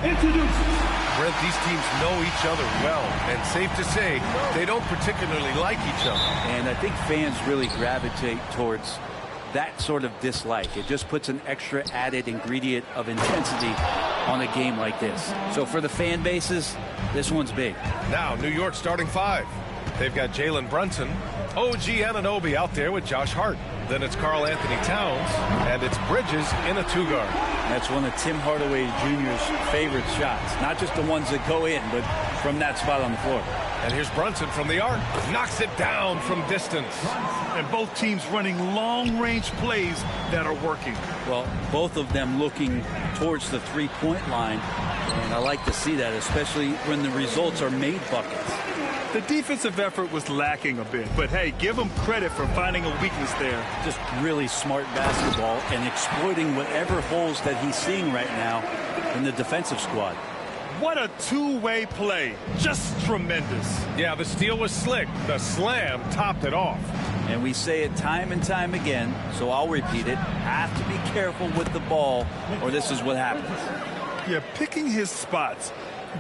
Brent, these teams know each other well, and safe to say, they don't particularly like each other. And I think fans really gravitate towards that sort of dislike. It just puts an extra added ingredient of intensity on a game like this. So for the fan bases, this one's big. Now, New York starting five. They've got Jalen Brunson, OG Anunoby out there with Josh Hart. Then it's Karl Anthony Towns, and it's Bridges in a two-guard. That's one of Tim Hardaway Jr.'s favorite shots. Not just the ones that go in, but from that spot on the floor. And here's Brunson from the arc. Knocks it down from distance. And both teams running long-range plays that are working. Well, both of them looking towards the three-point line. And I like to see that, especially when the results are made buckets. The defensive effort was lacking a bit, but hey, give him credit for finding a weakness there. Just really smart basketball and exploiting whatever holes that he's seeing right now in the defensive squad. What a two-way play. Just tremendous. Yeah, the steal was slick. The slam topped it off. And we say it time and time again, so I'll repeat it. Have to be careful with the ball, or this is what happens. Yeah, picking his spots.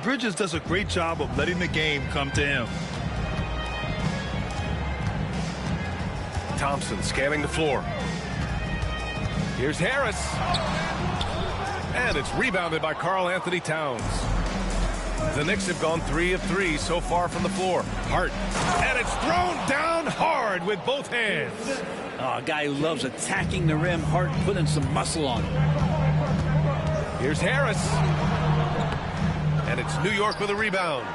Bridges does a great job of letting the game come to him. Thompson scanning the floor. Here's Harris. And it's rebounded by Karl Anthony Towns. The Knicks have gone 3 of 3 so far from the floor. Hart. And it's thrown down hard with both hands. Oh, a guy who loves attacking the rim. Hart putting some muscle on it. Here's Harris. And it's New York with a rebound.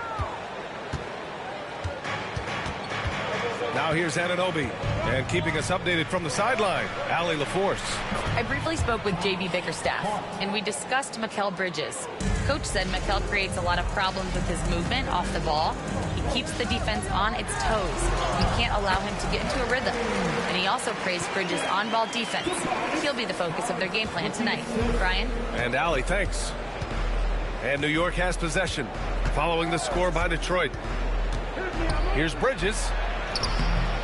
Now here's Anunoby. And keeping us updated from the sideline, Allie LaForce. I briefly spoke with J.B. Bickerstaff, and we discussed Mikal Bridges. Coach said Mikal creates a lot of problems with his movement off the ball. He keeps the defense on its toes. You can't allow him to get into a rhythm. And he also praised Bridges' on-ball defense. He'll be the focus of their game plan tonight. Brian? And Allie, thanks. And New York has possession, following the score by Detroit. Here's Bridges.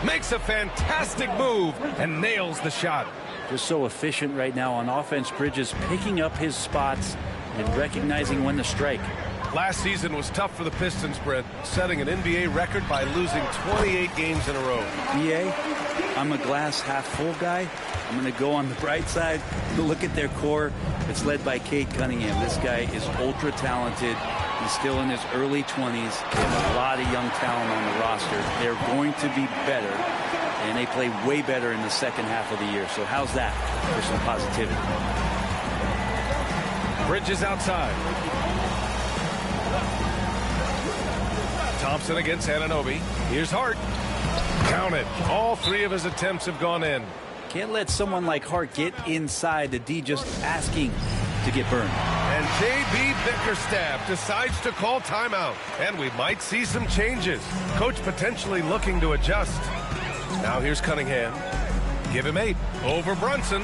Makes a fantastic move and nails the shot. Just so efficient right now on offense. Bridges picking up his spots and recognizing when to strike. Last season was tough for the Pistons, Brent, setting an NBA record by losing 28 games in a row. BA, I'm a glass half full guy. I'm going to go on the bright side. Look at their core. It's led by Cade Cunningham. This guy is ultra talented. He's still in his early 20s. They have a lot of young talent on the roster. They're going to be better, and they play way better in the second half of the year. So how's that for some positivity? Bridges outside. Thompson against Anunoby. Here's Hart. Count it. All 3 of his attempts have gone in. Can't let someone like Hart get inside. The D just asking to get burned. And J.B. Bickerstaff decides to call timeout. And we might see some changes. Coach potentially looking to adjust. Now here's Cunningham. Give him 8. Over Brunson.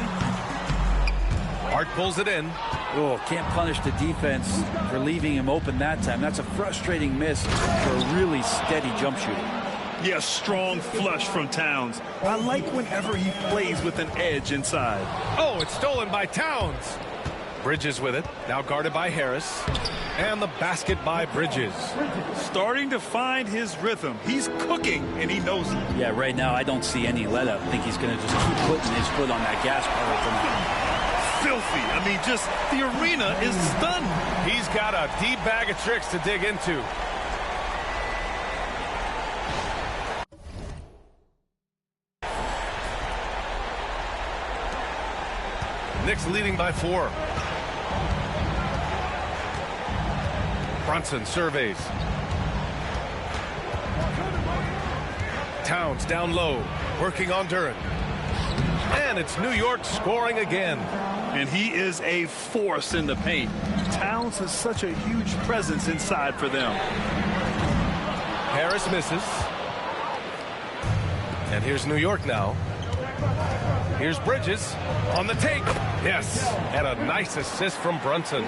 Hart pulls it in. Oh, can't punish the defense for leaving him open that time. That's a frustrating miss for a really steady jump shooter. Yeah, strong flush from Towns. I like whenever he plays with an edge inside. Oh, it's stolen by Towns. Bridges with it. Now guarded by Harris. And the basket by Bridges. Starting to find his rhythm. He's cooking, and he knows it. Yeah, right now I don't see any let-up. I think he's going to just keep putting his foot on that gas pedal tonight. Filthy. I mean, just the arena is stunned. He's got a deep bag of tricks to dig into. Knicks leading by 4. Brunson surveys. Towns down low, working on Duren. And it's New York scoring again. And he is a force in the paint. Towns has such a huge presence inside for them. Harris misses. And here's New York now. Here's Bridges on the take. Yes, and a nice assist from Brunson.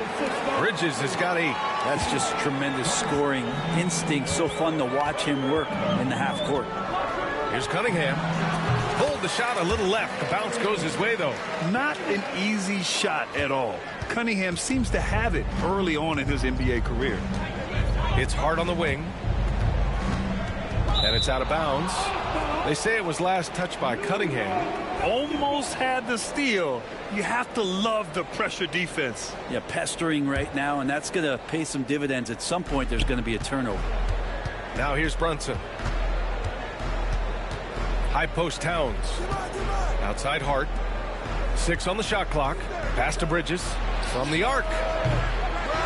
Bridges has got 8. That's just tremendous scoring instinct. So fun to watch him work in the half court. Here's Cunningham. Pulled the shot a little left. The bounce goes his way, though. Not an easy shot at all. Cunningham seems to have it early on in his NBA career. It's hard on the wing. And it's out of bounds. They say it was last touched by Cunningham. Almost had the steal. You have to love the pressure defense. Yeah, pestering right now, and that's going to pay some dividends. At some point, there's going to be a turnover. Now here's Brunson. High post Towns. Outside Hart. 6 on the shot clock. Pass to Bridges. From the arc.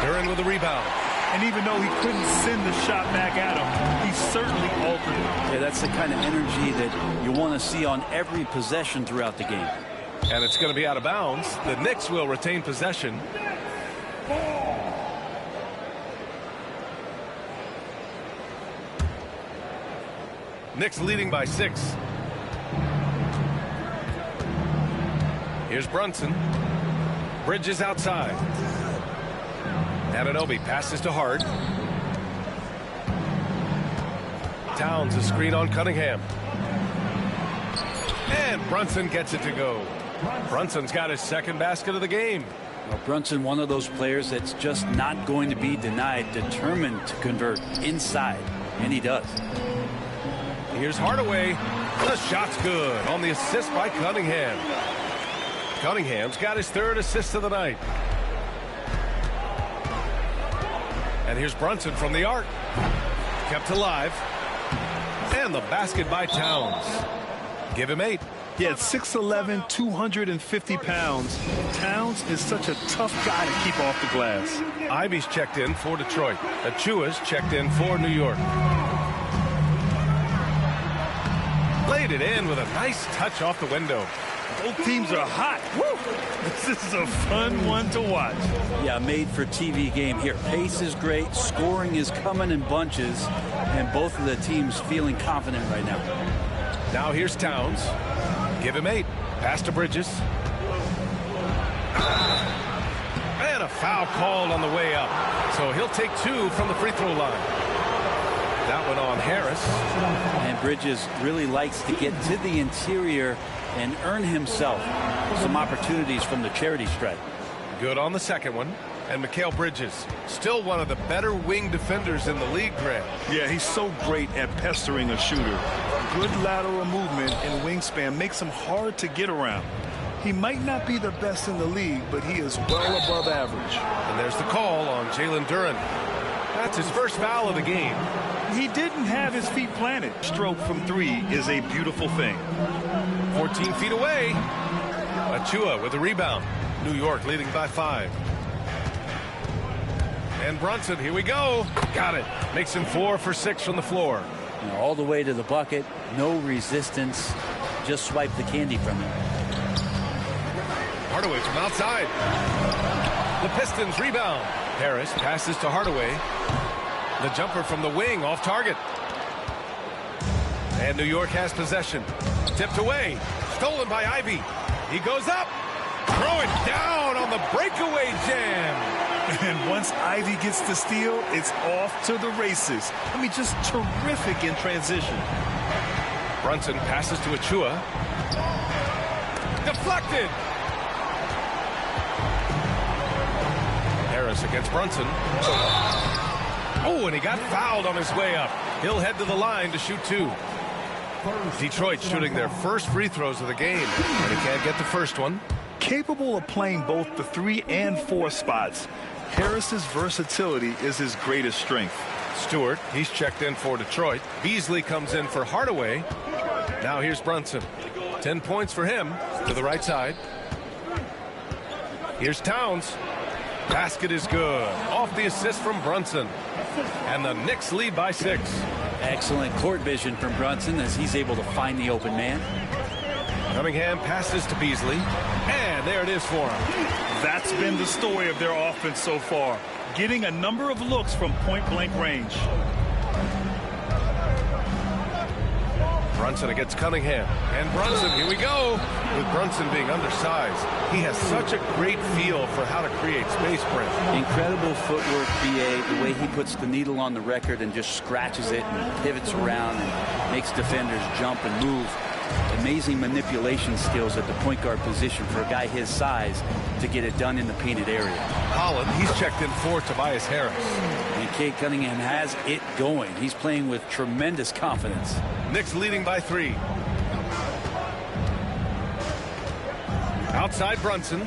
Duren with the rebound. And even though he couldn't send the shot back at him, he certainly altered it. Yeah, that's the kind of energy that you want to see on every possession throughout the game. And it's going to be out of bounds. The Knicks will retain possession. Knicks leading by 6. Here's Brunson. Bridges outside. Anunoby passes to Hart. Towns a screen on Cunningham. And Brunson gets it to go. Brunson's got his second basket of the game. Well, Brunson, one of those players that's just not going to be denied, determined to convert inside, and he does. Here's Hardaway. The shot's good on the assist by Cunningham. Cunningham's got his 3rd assist of the night. And here's Brunson from the arc. Kept alive. And the basket by Towns. Give him 8. Yeah, at 6'11", 250 pounds. Towns is such a tough guy to keep off the glass. Ivy's checked in for Detroit. Achua's checked in for New York. Laid it in with a nice touch off the window. Both teams are hot. Woo! This is a fun one to watch. Yeah, made for TV game here. Pace is great. Scoring is coming in bunches. And both of the teams feeling confident right now. Now here's Towns. Give him 8. Pass to Bridges. And a foul called on the way up. So he'll take 2 from the free throw line. That one on Harris. And Bridges really likes to get to the interior and earn himself some opportunities from the charity stripe. Good on the second one. And Mikal Bridges, still one of the better wing defenders in the league, Grant. Yeah, he's so great at pestering a shooter. Good lateral movement and wingspan makes him hard to get around. He might not be the best in the league, but he is well above average. And there's the call on Jalen Duren. That's his first foul of the game. He didn't have his feet planted. Stroke from 3 is a beautiful thing. 14 feet away. Achua with the rebound. New York leading by 5. And Brunson, here we go. Got it. Makes him 4 for 6 from the floor. You know, all the way to the bucket. No resistance. Just swipe the candy from him. Hardaway from outside. The Pistons rebound. Harris passes to Hardaway. The jumper from the wing off target. And New York has possession. Tipped away. Stolen by Ivy. He goes up. Throw it down on the breakaway jam. And once Ivy gets the steal, it's off to the races. I mean, just terrific in transition. Brunson passes to Achua. Deflected. Harris against Brunson. Oh, and he got fouled on his way up. He'll head to the line to shoot 2. Detroit shooting their first free throws of the game. And he can't get the first one. Capable of playing both the 3 and 4 spots. Harris's versatility is his greatest strength. Stewart, he's checked in for Detroit. Beasley comes in for Hardaway. Now here's Brunson. 10 points for him to the right side. Here's Towns. Basket is good. Off the assist from Brunson. And the Knicks lead by 6. Excellent court vision from Brunson as he's able to find the open man. Cunningham passes to Beasley. And there it is for him. That's been the story of their offense so far. Getting a number of looks from point-blank range. Brunson against Cunningham. And Brunson, here we go. With Brunson being undersized, he has such a great feel for how to create space, Brent. Incredible footwork, BA, the way he puts the needle on the record and just scratches it and pivots around and makes defenders jump and move. It amazing manipulation skills at the point guard position for a guy his size to get it done in the painted area. Holland, he's checked in for Tobias Harris. And Cade Cunningham has it going. He's playing with tremendous confidence. Knicks leading by 3. Outside Brunson.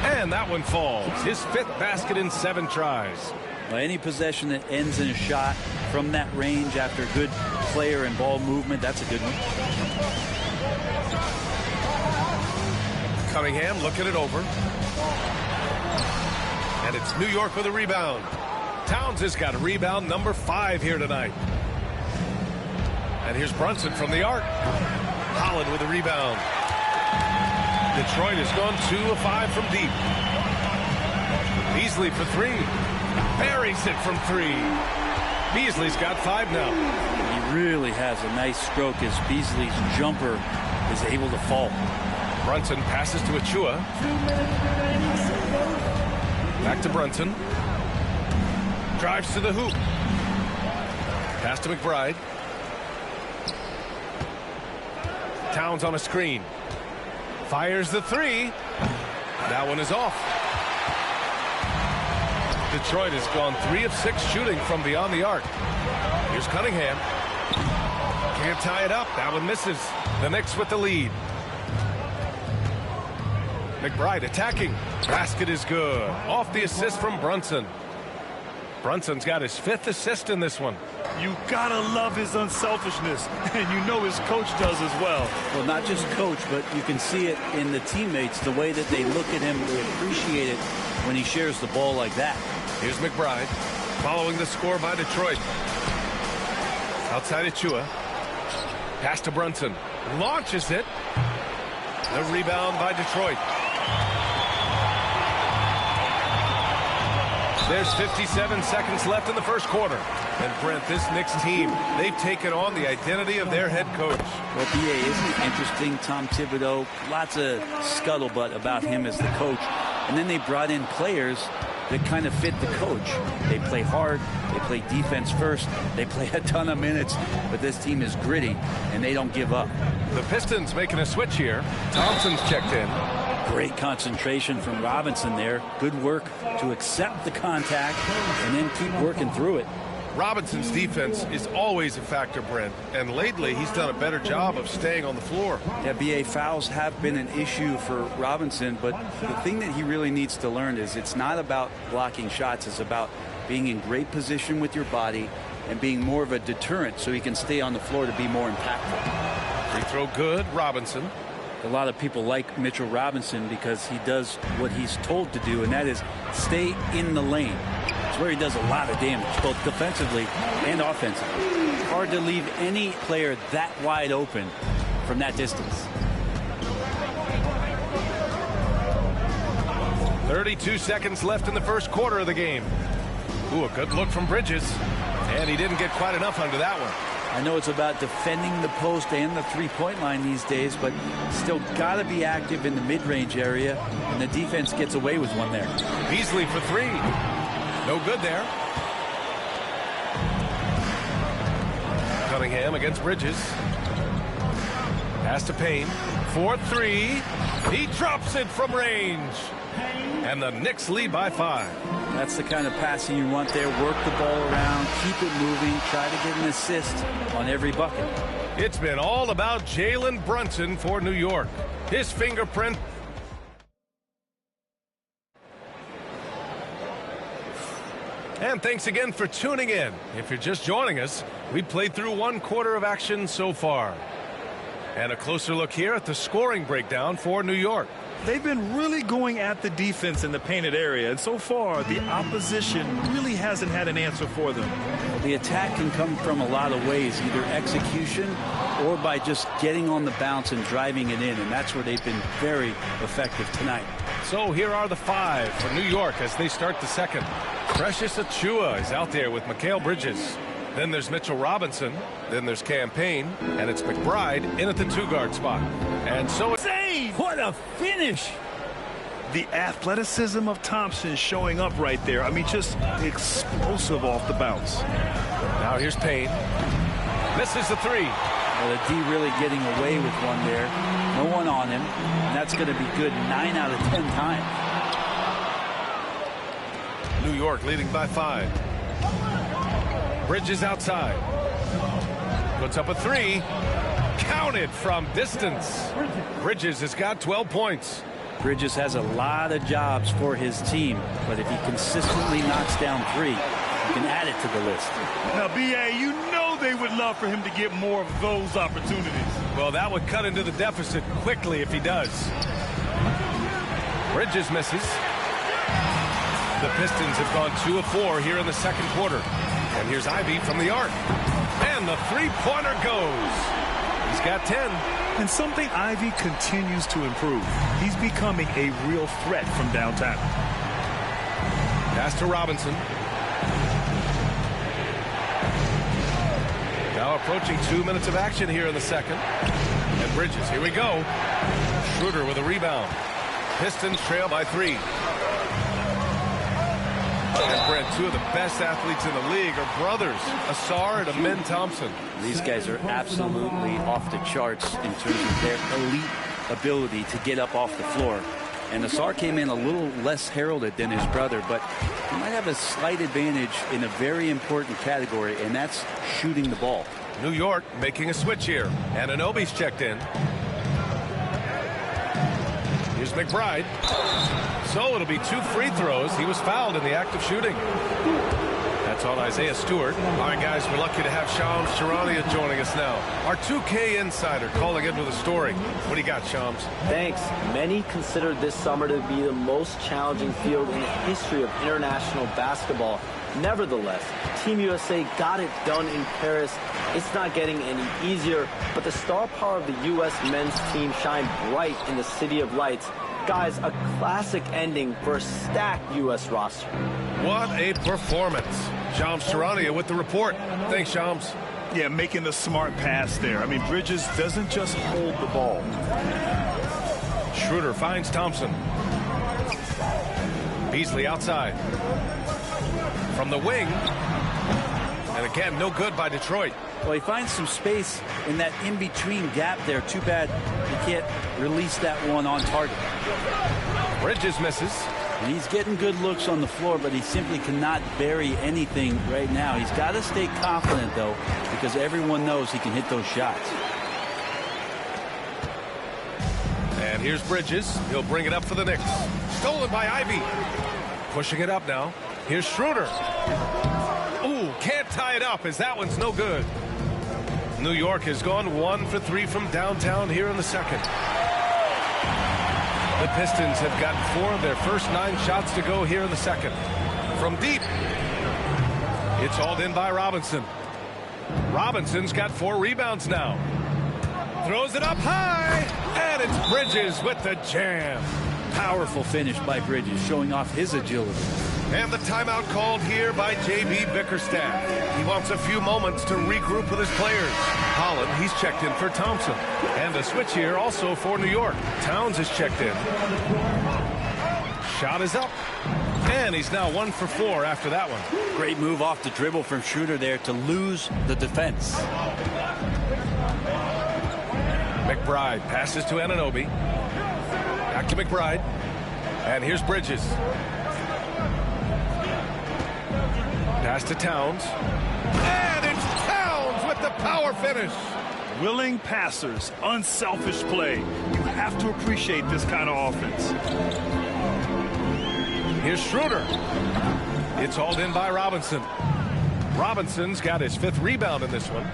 And that one falls. His 5th basket in 7 tries. Well, any possession that ends in a shot from that range after good player and ball movement, that's a good one. Cunningham looking it over. And it's New York with a rebound. Towns has got a rebound number 5 here tonight. And here's Brunson from the arc. Holland with a rebound. Detroit has gone 2 of 5 from deep. Beasley for 3. Buries it from 3. Beasley's got 5 now. He really has a nice stroke as Beasley's jumper is able to fall. Brunson passes to Achua. Back to Brunson. Drives to the hoop. Pass to McBride. Towns on a screen. Fires the 3. That one is off. Detroit has gone 3 of 6 shooting from beyond the arc. Here's Cunningham. Can't tie it up. That one misses. The Knicks with the lead. McBride attacking. Basket is good. Off the assist from Brunson. Brunson's got his 5th assist in this one. You gotta love his unselfishness, and you know his coach does as well. Well, not just coach, but you can see it in the teammates, the way that they look at him. They appreciate it when he shares the ball like that. Here's McBride following the score by Detroit. Outside Achua. Pass to Brunson. Launches it. The rebound by Detroit. There's 57 seconds left in the first quarter. And Brent, this Knicks team, they've taken on the identity of their head coach. Well, B.A., isn't it interesting? Tom Thibodeau, lots of scuttlebutt about him as the coach. And then they brought in players that kind of fit the coach. They play hard. They play defense first. They play a ton of minutes. But this team is gritty, and they don't give up. The Pistons making a switch here. Thompson's checked in. Great concentration from Robinson there. Good work to accept the contact and then keep working through it. Robinson's defense is always a factor, Brent, and lately he's done a better job of staying on the floor. Yeah, B.A., fouls have been an issue for Robinson, but the thing that he really needs to learn is it's not about blocking shots. It's about being in great position with your body and being more of a deterrent so he can stay on the floor to be more impactful. Free throw good, Robinson. A lot of people like Mitchell Robinson because he does what he's told to do, and that is stay in the lane. It's where he does a lot of damage, both defensively and offensively. Hard to leave any player that wide open from that distance. 32 seconds left in the first quarter of the game. Ooh, a good look from Bridges. And he didn't get quite enough under that one. I know it's about defending the post and the three-point line these days, but still got to be active in the mid-range area, and the defense gets away with one there. Beasley for 3. No good there. Cunningham against Bridges. Pass to Payne. 4-3. He drops it from range. And the Knicks lead by 5. That's the kind of passing you want there. Work the ball around, keep it moving, try to get an assist on every bucket. It's been all about Jalen Brunson for New York. His fingerprint. And thanks again for tuning in. If you're just joining us, we played through 1 quarter of action so far. And a closer look here at the scoring breakdown for New York. They've been really going at the defense in the painted area, and so far the opposition really hasn't had an answer for them. The attack can come from a lot of ways, either execution or by just getting on the bounce and driving it in, and that's where they've been very effective tonight. So here are the 5 for New York as they start the second. Precious Achua is out there with Mikal Bridges. Then there's Mitchell Robinson. Then there's Cam Payne. And it's McBride in at the 2-guard spot. And so it's... What a finish! The athleticism of Thompson showing up right there. I mean, just explosive off the bounce. Now here's Payne. Misses the 3. Well, the D really getting away with one there. No one on him. And that's going to be good 9 out of 10 times. New York leading by 5. Bridges outside. Puts up a 3. Counted from distance. Bridges has got 12 points. Bridges has a lot of jobs for his team, but if he consistently knocks down 3, you can add it to the list. Now, B.A., you know they would love for him to get more of those opportunities. Well, that would cut into the deficit quickly if he does. Bridges misses. The Pistons have gone 2 of 4 here in the second quarter. And here's Ivey from the arc. And the three-pointer goes. He's got 10. And something Ivey continues to improve. He's becoming a real threat from downtown. Pass to Robinson. Now approaching 2 minutes of action here in the second. And Bridges, here we go. Schroeder with a rebound. Pistons trail by 3. And Brent, 2 of the best athletes in the league are brothers, Ausar and Amen Thompson. These guys are absolutely off the charts in terms of their elite ability to get up off the floor. And Ausar came in a little less heralded than his brother, but he might have a slight advantage in a very important category, and that's shooting the ball. New York making a switch here. Anunoby's checked in. Here's McBride. So it'll be 2 free throws. He was fouled in the act of shooting. That's on Isaiah Stewart. All right, guys, we're lucky to have Shams Charania joining us now. Our 2K insider calling in with a story. What do you got, Shams? Thanks. Many consider this summer to be the most challenging field in the history of international basketball. Nevertheless, Team USA got it done in Paris. It's not getting any easier, but the star power of the U.S. men's team shined bright in the City of Lights. Guys, a classic ending for a stacked U.S. roster. What a performance. Shams Charania with the report. Thanks, Shams. Yeah, making the smart pass there. I mean, Bridges doesn't just hold the ball. Schroeder finds Thompson. Beasley outside. From the wing. And again, no good by Detroit. Well, he finds some space in that in-between gap there. Too bad he can't release that one on target. Bridges misses. And he's getting good looks on the floor, but he simply cannot bury anything right now. He's got to stay confident, though, because everyone knows he can hit those shots. And here's Bridges. He'll bring it up for the Knicks. Stolen by Ivey. Pushing it up now. Here's Schroeder. Ooh, can't tie it up as that one's no good. New York has gone 1 for 3 from downtown here in the second. The Pistons have gotten 4 of their first 9 shots to go here in the second. From deep, it's hauled in by Robinson. Robinson's got 4 rebounds now. Throws it up high, and it's Bridges with the jam. Powerful finish by Bridges, showing off his agility. And the timeout called here by J.B. Bickerstaff. He wants a few moments to regroup with his players. Holland, he's checked in for Thompson. And a switch here also for New York. Towns is checked in. Shot is up. And he's now 1 for 4 after that one. Great move off the dribble from Schroeder there to lose the defense. McBride passes to Anunoby. Back to McBride. And here's Bridges. Pass to Towns. And it's Towns with the power finish. Willing passers, unselfish play. You have to appreciate this kind of offense. Here's Schroeder. It's hauled in by Robinson. Robinson's got his 5th rebound in this one.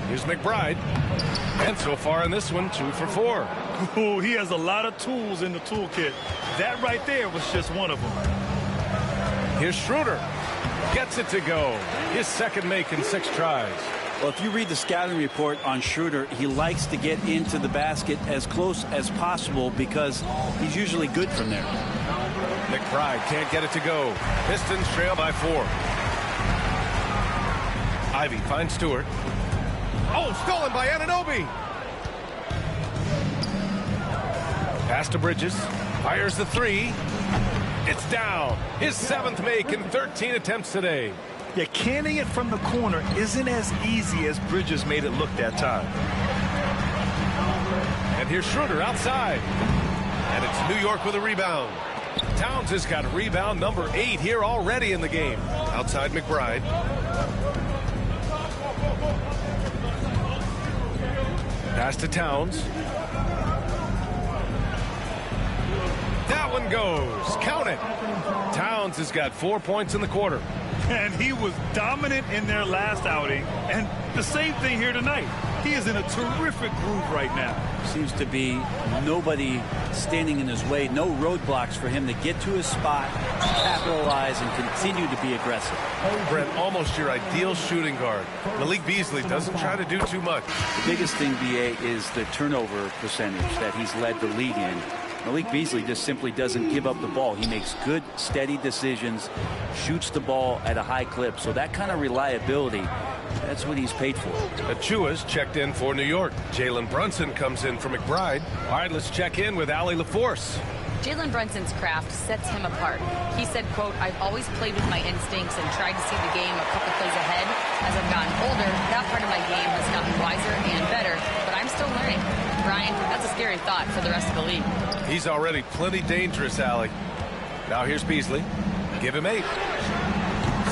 Here's McBride. And so far in this one, 2 for 4. Ooh, he has a lot of tools in the toolkit. That right there was just one of them. Here's Schroeder. Gets it to go. His second make in 6 tries. Well, if you read the scouting report on Schroeder, he likes to get into the basket as close as possible because he's usually good from there. McBride can't get it to go. Pistons trail by 4. Ivey finds Stewart. Oh, stolen by Anunoby. Pass to Bridges. Fires the 3. It's down. His 7th make in 13 attempts today. Yeah, canning it from the corner isn't as easy as Bridges made it look that time. And here's Schroeder outside. And it's New York with a rebound. Towns has got rebound number 8 here already in the game. Outside McBride. Pass to Towns. That one goes. Count it. Towns has got 4 points in the quarter. And he was dominant in their last outing. And the same thing here tonight. He is in a terrific groove right now. Seems to be nobody standing in his way. No roadblocks for him to get to his spot, capitalize, and continue to be aggressive. Brent, almost your ideal shooting guard. Malik Beasley doesn't try to do too much. The biggest thing, BA, is the turnover percentage that he's led the league in. Malik Beasley just simply doesn't give up the ball. He makes good, steady decisions, shoots the ball at a high clip. So that kind of reliability, that's what he's paid for. Achua's checked in for New York. Jalen Brunson comes in for McBride. All right, let's check in with Allie LaForce. Jalen Brunson's craft sets him apart. He said, quote, "I've always played with my instincts and tried to see the game a couple plays ahead. As I've gotten older, that part of my game has gotten wiser and better, but I'm still learning." Brian, that's a scary thought for the rest of the league. He's already plenty dangerous, Allie. Now here's Beasley. Give him 8.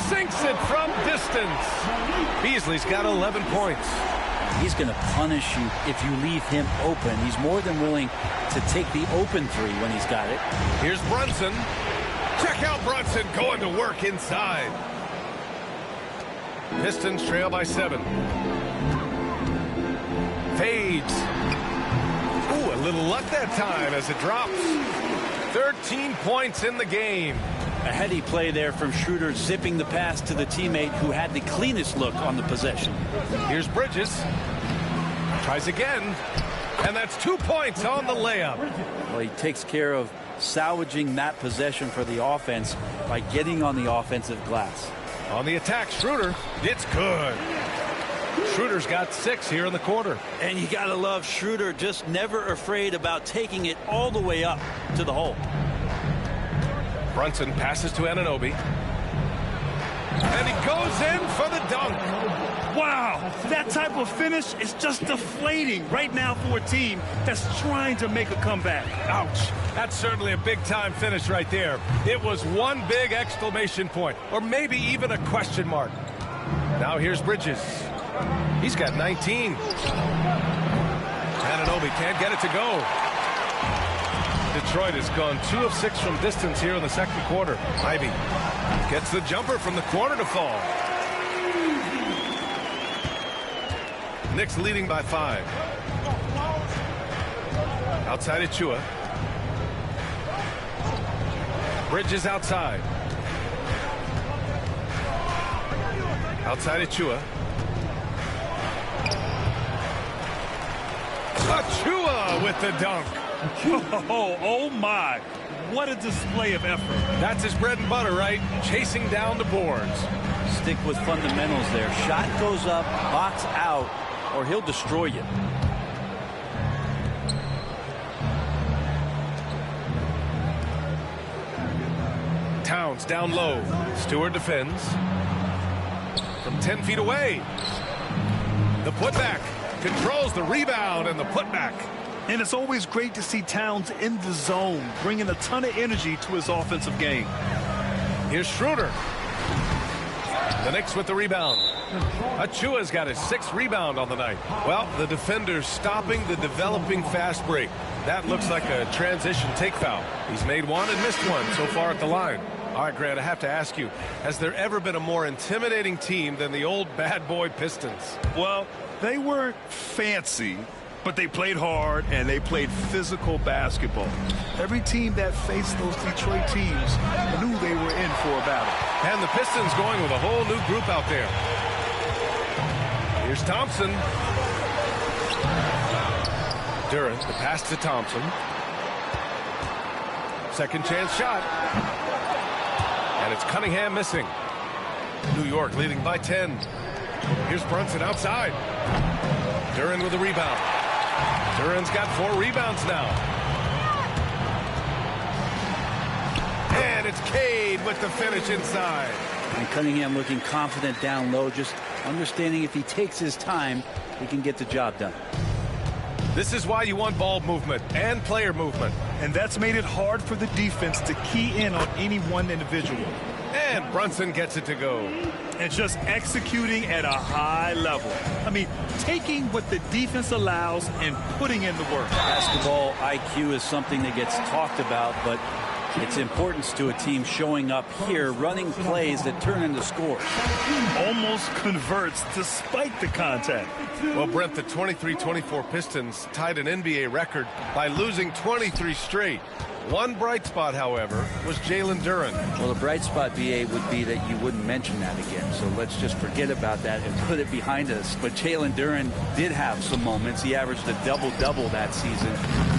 Sinks it from distance. Beasley's got 11 points. He's going to punish you if you leave him open. He's more than willing to take the open 3 when he's got it. Here's Brunson. Check out Brunson going to work inside. Pistons trail by 7. Fades. Ooh, a little luck that time as it drops. 13 points in the game. A heady play there from Schroeder, zipping the pass to the teammate who had the cleanest look on the possession. Here's Bridges. Tries again. And that's 2 points on the layup. Well, he takes care of salvaging that possession for the offense by getting on the offensive glass. On the attack, Schroeder. It's good. Schroeder's got 6 here in the quarter. And you got to love Schroeder, just never afraid about taking it all the way up to the hole. Brunson passes to Anunoby. And he goes in for the dunk. Wow, that type of finish is just deflating right now for a team that's trying to make a comeback. Ouch. That's certainly a big-time finish right there. It was one big exclamation point, or maybe even a question mark. Now here's Bridges. He's got 19. Anunoby can't get it to go. Detroit has gone 2 of 6 from distance here in the second quarter. Ivy gets the jumper from the corner to fall. Knicks leading by 5. Outside Achua. Bridges outside. Outside Achua. Achua with the dunk. Oh my. What a display of effort. That's his bread and butter, right? Chasing down the boards. Stick with fundamentals there. Shot goes up, box out, or he'll destroy you. Towns down low. Stewart defends. From 10 feet away. The putback. Controls the rebound and the putback. And it's always great to see Towns in the zone, bringing a ton of energy to his offensive game. Here's Schroeder. The Knicks with the rebound. Achua's got his 6th rebound on the night. Well, the defender's stopping the developing fast break. That looks like a transition take foul. He's made 1 and missed 1 so far at the line. All right, Grant, I have to ask you, has there ever been a more intimidating team than the old bad boy Pistons? Well, they weren't fancy, but they played hard and they played physical basketball. Every team that faced those Detroit teams knew they were in for a battle. And the Pistons going with a whole new group out there. Here's Thompson. Durant, the pass to Thompson. Second chance shot. And it's Cunningham missing. New York leading by 10. Here's Brunson outside. Durant with a rebound. Durant's got 4 rebounds now. And it's Cade with the finish inside. And Cunningham looking confident down low, just understanding if he takes his time, he can get the job done. This is why you want ball movement and player movement. And that's made it hard for the defense to key in on any one individual. And Brunson gets it to go. And just executing at a high level. I mean, taking what the defense allows and putting in the work. Basketball IQ is something that gets talked about, but its importance to a team showing up here, running plays that turn into scores. Almost converts despite the contact. Well, Brent, the 23-24 Pistons tied an NBA record by losing 23 straight. One bright spot, however, was Jalen Duren. Well, the bright spot, BA, would be that you wouldn't mention that again. So let's just forget about that and put it behind us. But Jalen Duren did have some moments. He averaged a double-double that season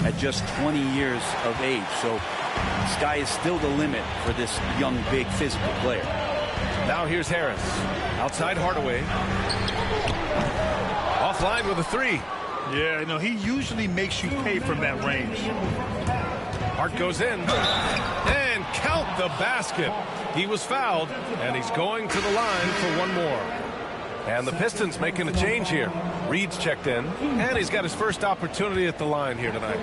at just 20 years of age. So the sky is still the limit for this young, big, physical player. Now here's Harris. Outside Hardaway. Offline with a three. Yeah, you know, he usually makes you pay from that range. Hart goes in. And count the basket. He was fouled, and he's going to the line for one more. And the Pistons making a change here. Reed's checked in, and he's got his first opportunity at the line here tonight.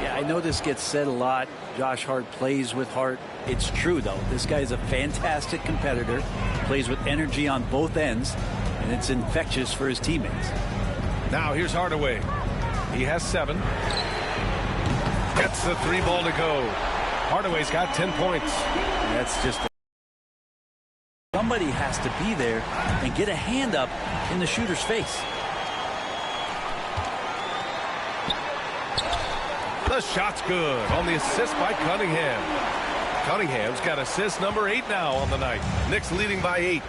Yeah, I know this gets said a lot. Josh Hart plays with heart. It's true, though. This guy's a fantastic competitor, plays with energy on both ends, and it's infectious for his teammates. Now here's Hardaway. He has 7. Gets the 3 ball to go. Hardaway's got 10 points. That's just somebody has to be there and get a hand up in the shooter's face. The shot's good on the assist by Cunningham. Cunningham's got assist number 8 now on the night. Knicks leading by 8.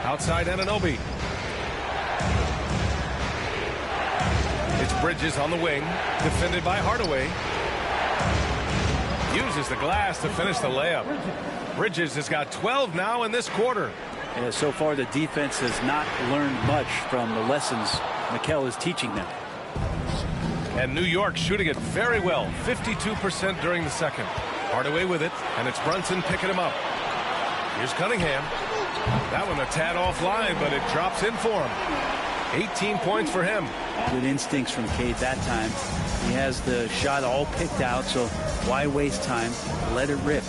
Outside Anunoby. It's Bridges on the wing, defended by Hardaway. Uses the glass to finish the layup. Bridges has got 12 now in this quarter. Yeah, so far the defense has not learned much from the lessons Mikal is teaching them. And New York shooting it very well, 52% during the second. Hardaway with it, and it's Brunson picking him up. Here's Cunningham. That one a tad offline, but it drops in for him. 18 points for him. Good instincts from Cade that time. He has the shot all picked out, so why waste time? Let it rip.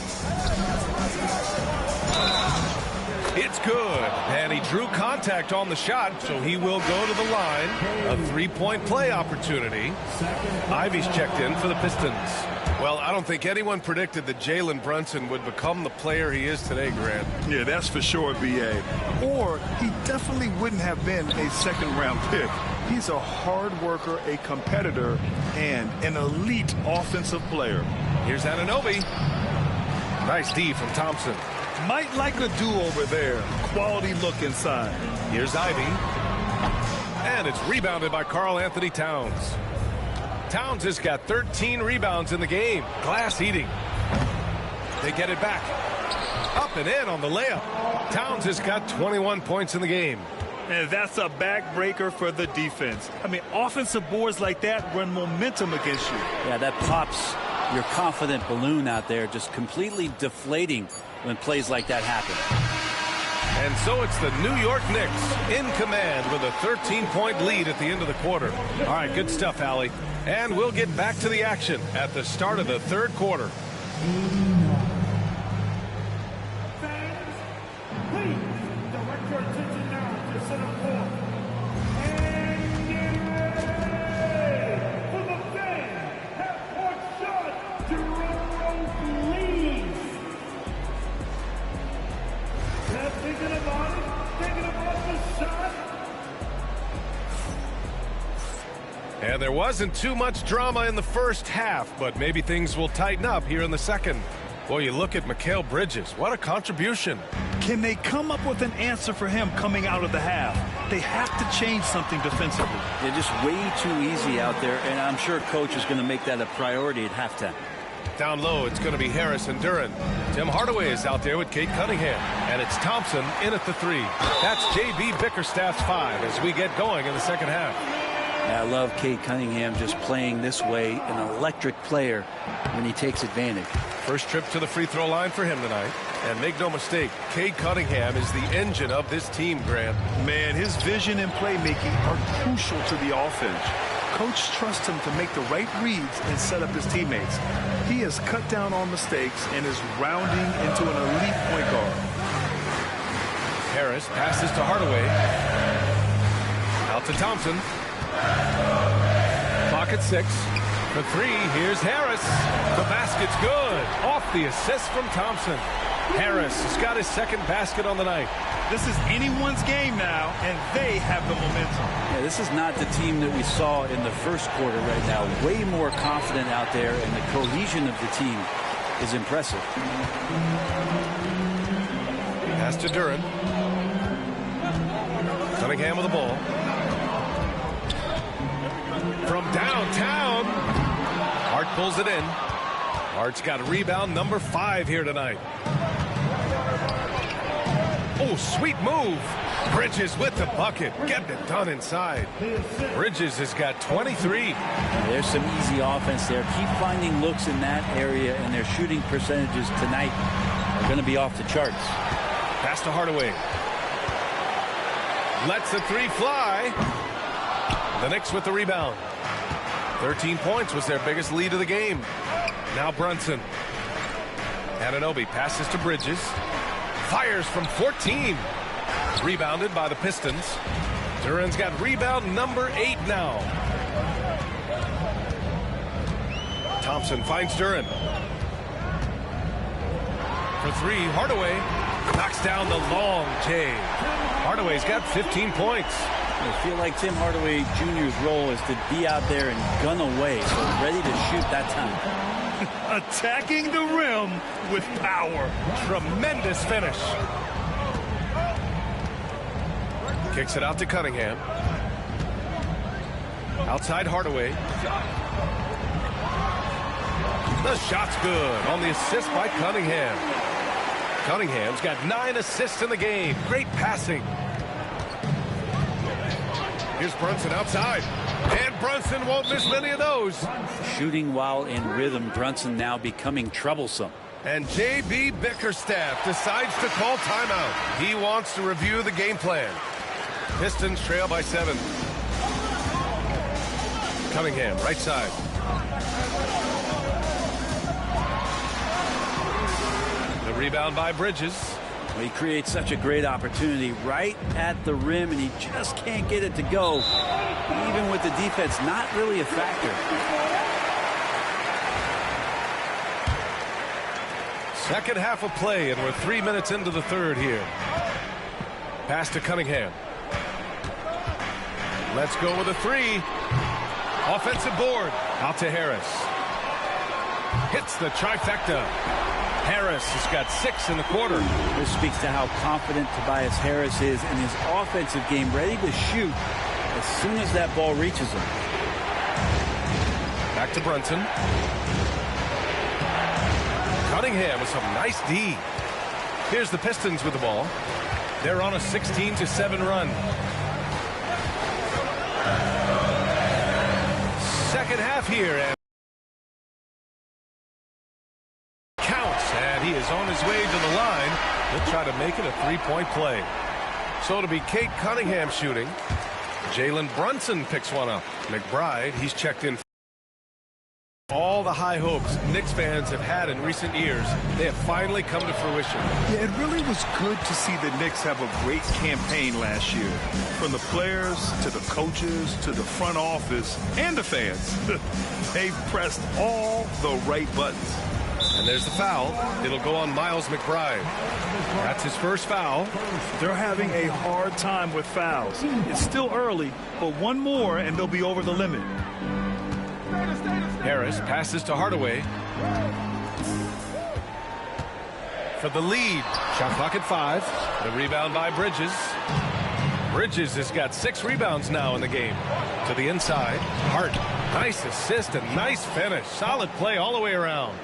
It's good, and he drew contact on the shot, so he will go to the line. A 3-point play opportunity. Ivy's checked in for the Pistons. Well, I don't think anyone predicted that Jalen Brunson would become the player he is today, Grant. Yeah, that's for sure, B.A. Or he definitely wouldn't have been a second-round pick. He's a hard worker, a competitor, and an elite offensive player. Here's Anunoby. Nice D from Thompson. Might like a do-over there. Quality look inside. Here's Ivy. And it's rebounded by Karl Anthony Towns. Towns has got 13 rebounds in the game. Glass eating. They get it back. Up and in on the layup. Towns has got 21 points in the game. And that's a backbreaker for the defense. I mean, offensive boards like that run momentum against you. Yeah, that pops your confident balloon out there, just completely deflating when plays like that happen. And so it's the New York Knicks in command with a 13-point lead at the end of the quarter. All right, good stuff, Allie. And we'll get back to the action at the start of the third quarter. Fans, please direct your attention now to center court. And get ready for the fan half-court shot. Jerome, please. Now thinking about the shot. And there wasn't too much drama in the first half, but maybe things will tighten up here in the second. Boy, you look at Mikal Bridges. What a contribution. Can they come up with an answer for him coming out of the half? They have to change something defensively. They're just way too easy out there, and I'm sure coach is going to make that a priority at halftime. Down low, it's going to be Harris and Duren. Tim Hardaway is out there with Cade Cunningham. And it's Thompson in at the 3. That's J.B. Bickerstaff's 5 as we get going in the second half. Yeah, I love Cade Cunningham just playing this way, an electric player when he takes advantage. First trip to the free throw line for him tonight. And make no mistake, Cade Cunningham is the engine of this team, Grant. Man, his vision and playmaking are crucial to the offense. Coach trusts him to make the right reads and set up his teammates. He has cut down on mistakes and is rounding into an elite point guard. Harris passes to Hardaway. Out to Thompson. Clock at 6. For 3, here's Harris. The basket's good. Off the assist from Thompson. Harris has got his second basket on the night. This is anyone's game now, and they have the momentum. Yeah, this is not the team that we saw in the first quarter right now. Way more confident out there, and the cohesion of the team is impressive. Pass to Duren. Cunningham with the ball. From downtown. Hart pulls it in. Hart's got rebound number 5 here tonight. Oh, sweet move. Bridges with the bucket. Getting it done inside. Bridges has got 23. There's some easy offense there. Keep finding looks in that area, and their shooting percentages tonight are going to be off the charts. Pass to Hardaway. Lets the 3 fly. The Knicks with the rebound. 13 points was their biggest lead of the game. Now Brunson. Anunoby passes to Bridges. Fires from 14. Rebounded by the Pistons. Duren's got rebound number 8 now. Thompson finds Duren. For 3, Hardaway knocks down the long J. Hardaway's got 15 points. I feel like Tim Hardaway Jr.'s role is to be out there and gun away, so ready to shoot that time. Attacking the rim with power. Tremendous finish. Kicks it out to Cunningham. Outside Hardaway. The shot's good on the assist by Cunningham. Cunningham's got 9 assists in the game. Great passing. Here's Brunson outside. And Brunson won't miss many of those. Shooting while in rhythm. Brunson now becoming troublesome. And J.B. Bickerstaff decides to call timeout. He wants to review the game plan. Pistons trail by 7. Cunningham, right side. The rebound by Bridges. Well, he creates such a great opportunity right at the rim, and he just can't get it to go. Even with the defense not really a factor. Second half of play, and we're 3 minutes into the third here. Pass to Cunningham. Let's go with a 3. Offensive board. Out to Harris. Hits the trifecta. Harris has got 6 in the quarter. This speaks to how confident Tobias Harris is in his offensive game, ready to shoot as soon as that ball reaches him. Back to Brunson. Cunningham with some nice D. Here's the Pistons with the ball. They're on a 16-7 run. Second half here. And he is on his way to the line. He'll try to make it a 3-point play. So it'll be Cade Cunningham shooting. Jalen Brunson picks one up. McBride, he's checked in. All the high hopes Knicks fans have had in recent years, they have finally come to fruition. Yeah, it really was good to see the Knicks have a great campaign last year. From the players to the coaches to the front office and the fans. They've pressed all the right buttons. And there's the foul. It'll go on Miles McBride. That's his first foul. They're having a hard time with fouls. It's still early, but one more and they'll be over the limit. Harris passes to Hardaway. For the lead. Shot clock at 5. The rebound by Bridges. Bridges has got 6 rebounds now in the game. To the inside. Hart. Nice assist and nice finish. Solid play all the way around.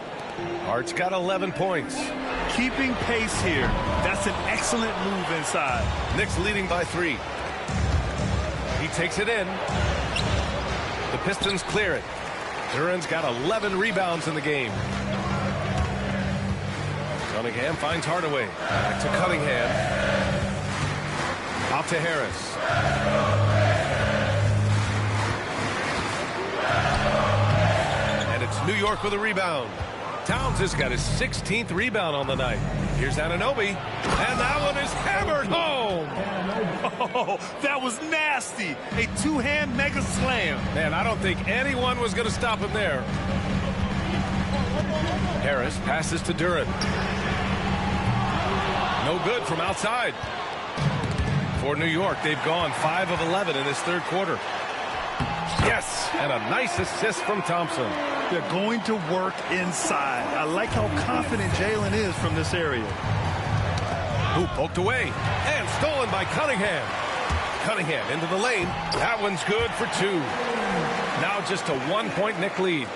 Hart's got 11 points. Keeping pace here. That's an excellent move inside. Knicks leading by 3. He takes it in. The Pistons clear it. Duran's got 11 rebounds in the game. Cunningham finds Hardaway. Back to Cunningham. Out to Harris. And it's New York with a rebound. Towns has got his 16th rebound on the night. Here's Anunoby, and that one is hammered home. Oh, that was nasty. A two-hand mega slam. Man, I don't think anyone was going to stop him there. Harris passes to Duran. No good from outside. For New York, they've gone 5 of 11 in this third quarter. Yes, and a nice assist from Thompson. They're going to work inside. I like how confident Jalen is from this area. Who poked away and stolen by Cunningham. Cunningham into the lane. That one's good for 2. Now just a 1-point Knick lead.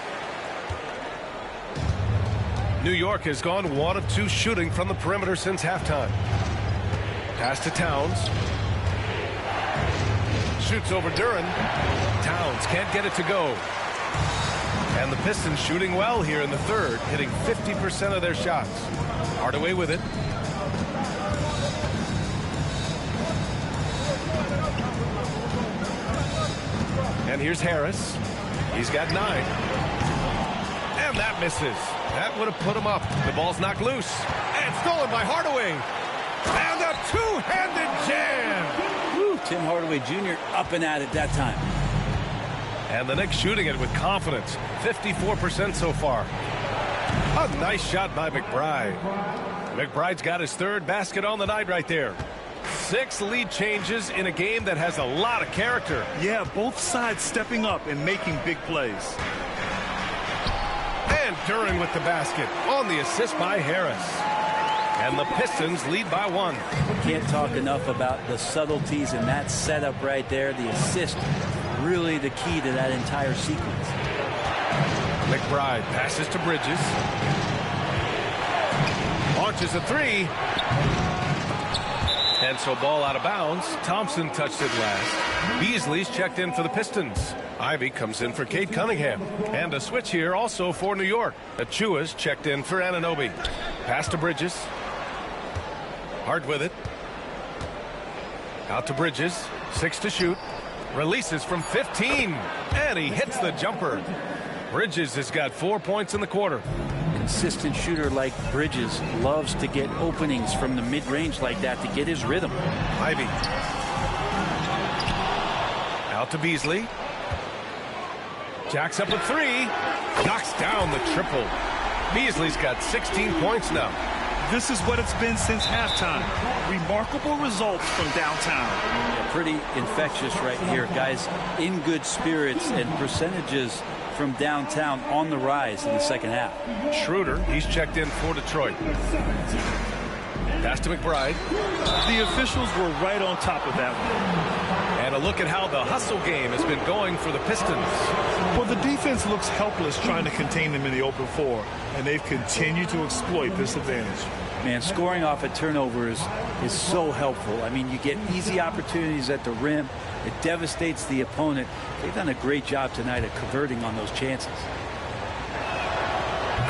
New York has gone 1 of 2 shooting from the perimeter since halftime. Pass to Towns. Shoots over Duran. Towns can't get it to go. And the Pistons shooting well here in the third, hitting 50% of their shots. Hardaway with it. And here's Harris. He's got 9. And that misses. That would have put him up. The ball's knocked loose. And stolen by Hardaway. And a two-handed jam. Woo, Tim Hardaway Jr. up and at it that time. And the Knicks shooting it with confidence. 54% so far. A nice shot by McBride. McBride's got his 3rd basket on the night right there. 6 lead changes in a game that has a lot of character. Yeah, both sides stepping up and making big plays. And Duran with the basket on the assist by Harris. And the Pistons lead by 1. Can't talk enough about the subtleties in that setup right there. The assist, really the key to that entire sequence. McBride passes to Bridges. Launches a 3. And so ball out of bounds. Thompson touched it last. Beasley's checked in for the Pistons. Ivy comes in for Cade Cunningham. And a switch here also for New York. Achua's checked in for Anunoby. Pass to Bridges. Hart with it. Out to Bridges. 6 to shoot. Releases from 15. And he hits the jumper. Bridges has got 4 points in the quarter. Consistent shooter like Bridges loves to get openings from the mid-range like that to get his rhythm. Ivy. Out to Beasley. Jacks up a 3. Knocks down the triple. Beasley's got 16 points now. This is what it's been since halftime. Remarkable results from downtown. Yeah, pretty infectious right here, guys. In good spirits and percentages from downtown on the rise in the second half. Schroeder, he's checked in for Detroit. Pass to McBride. The officials were right on top of that one. And a look at how the hustle game has been going for the Pistons. Well, the defense looks helpless trying to contain them in the open floor, and they've continued to exploit this advantage. Man, scoring off of turnovers is so helpful. I mean, you get easy opportunities at the rim. It devastates the opponent. They've done a great job tonight at converting on those chances.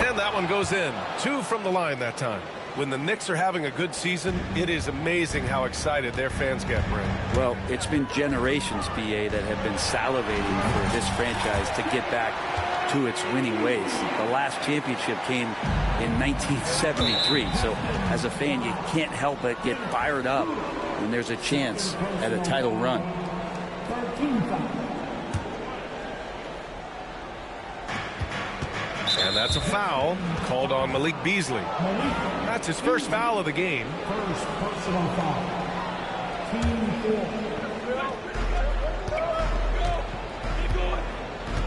And that one goes in. 2 from the line that time. When the Knicks are having a good season, it is amazing how excited their fans get, Brent. Well, it's been generations, BA, that have been salivating for this franchise to get back to its winning ways. The last championship came in 1973. So as a fan, you can't help but get fired up when there's a chance at a title run. And that's a foul called on Malik Beasley. That's his first foul of the game. First personal foul. Team 4.